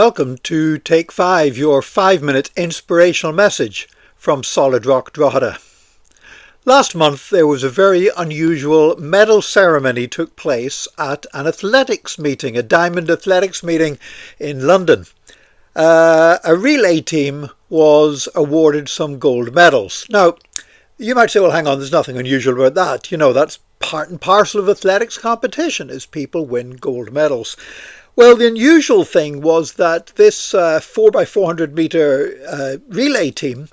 Welcome to Take 5, your 5-minute inspirational message from Solid Rock Drogheda. Last month there was a very unusual medal ceremony took place at an athletics meeting, a diamond athletics meeting in London. A relay team was awarded some gold medals. Now, you might say, well, hang on, there's nothing unusual about that. You know, that's part and parcel of athletics competition, is people win gold medals. Well, the unusual thing was that this 4x400 metre relay team,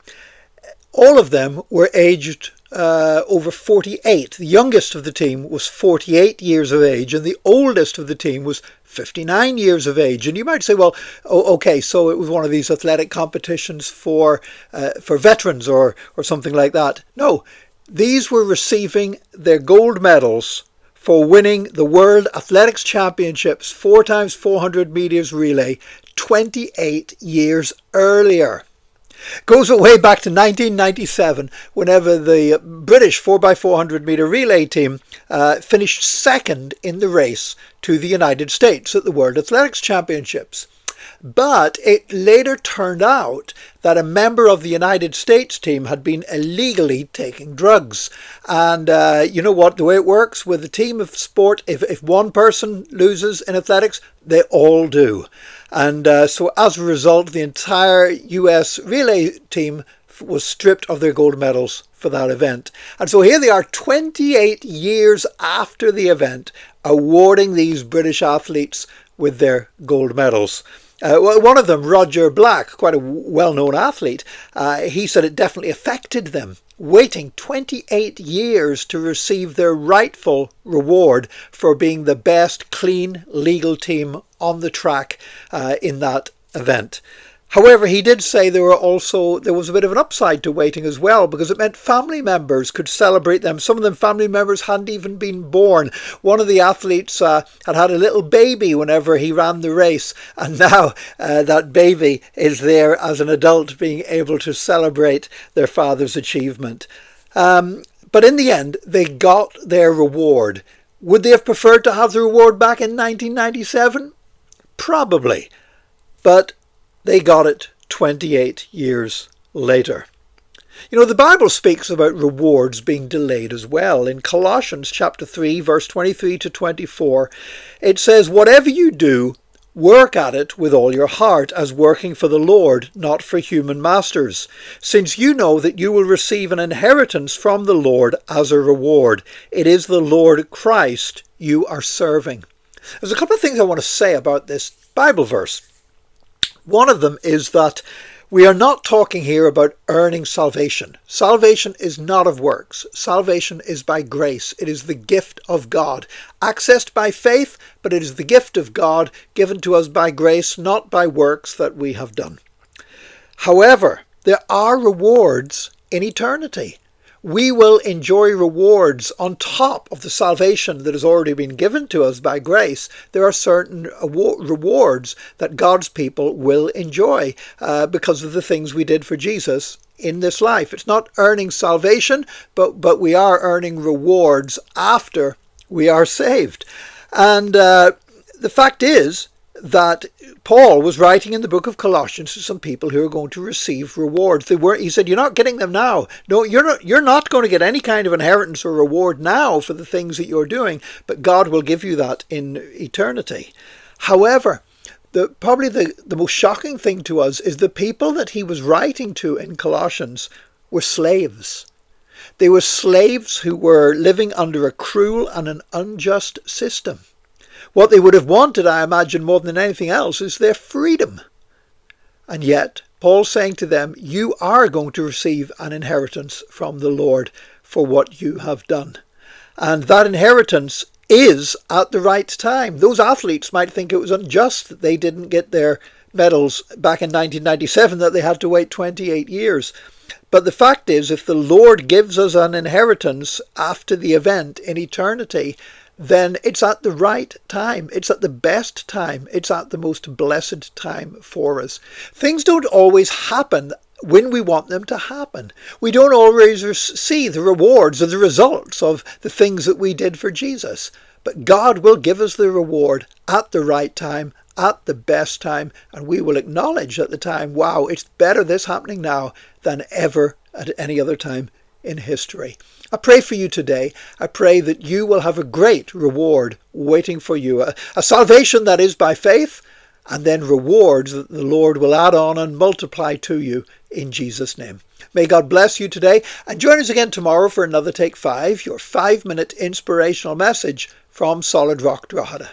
all of them were aged over 48. The youngest of the team was 48 years of age and the oldest of the team was 59 years of age. And you might say, well, okay, so it was one of these athletic competitions for veterans or something like that. No, these were receiving their gold medals for winning the World Athletics Championships 4x400 metres relay 28 years earlier. Goes way back to 1997, whenever the British 4x400 metre relay team finished second in the race to the United States at the World Athletics Championships. But it later turned out that a member of the United States team had been illegally taking drugs. And you know what, the way it works with a team of sport, if one person loses in athletics, they all do. And so as a result, the entire US relay team was stripped of their gold medals for that event. And so here they are 28 years after the event, awarding these British athletes with their gold medals. One of them, Roger Black, quite a well-known athlete, he said it definitely affected them, waiting 28 years to receive their rightful reward for being the best clean, legal team on the track in that event. However, he did say there was a bit of an upside to waiting as well, because it meant family members could celebrate them. Some of them family members hadn't even been born. One of the athletes had a little baby whenever he ran the race, and now that baby is there as an adult being able to celebrate their father's achievement. But in the end, they got their reward. Would they have preferred to have the reward back in 1997? Probably. But they got it 28 years later. You know, the Bible speaks about rewards being delayed as well. In Colossians chapter 3, verse 23 to 24, it says, "Whatever you do, work at it with all your heart, as working for the Lord, not for human masters, since you know that you will receive an inheritance from the Lord as a reward. It is the Lord Christ you are serving." There's a couple of things I want to say about this Bible verse. One of them is that we are not talking here about earning salvation. Salvation is not of works. Salvation is by grace. It is the gift of God, accessed by faith, but it is the gift of God given to us by grace, not by works that we have done. However, there are rewards in eternity. We will enjoy rewards on top of the salvation that has already been given to us by grace. There are certain rewards that God's people will enjoy because of the things we did for Jesus in this life. It's not earning salvation, but we are earning rewards after we are saved. And the fact is that Paul was writing in the book of Colossians to some people who are going to receive rewards. He said, you're not getting them now. No, you're not going to get any kind of inheritance or reward now for the things that you're doing, but God will give you that in eternity. However, probably the most shocking thing to us is the people that he was writing to in Colossians were slaves. They were slaves who were living under a cruel and an unjust system. What they would have wanted, I imagine, more than anything else, is their freedom. And yet, Paul's saying to them, you are going to receive an inheritance from the Lord for what you have done. And that inheritance is at the right time. Those athletes might think it was unjust that they didn't get their medals back in 1997, that they had to wait 28 years. But the fact is, if the Lord gives us an inheritance after the event in eternity, then it's at the right time. It's at the best time. It's at the most blessed time for us. Things don't always happen when we want them to happen. We don't always see the rewards or the results of the things that we did for Jesus. But God will give us the reward at the right time, at the best time, and we will acknowledge at the time, wow, it's better this happening now than ever at any other time in history. I pray for you today. I pray that you will have a great reward waiting for you, a salvation that is by faith, and then rewards that the Lord will add on and multiply to you in Jesus' name. May God bless you today, and join us again tomorrow for another Take 5, your 5-minute inspirational message from Solid Rock Drogheda.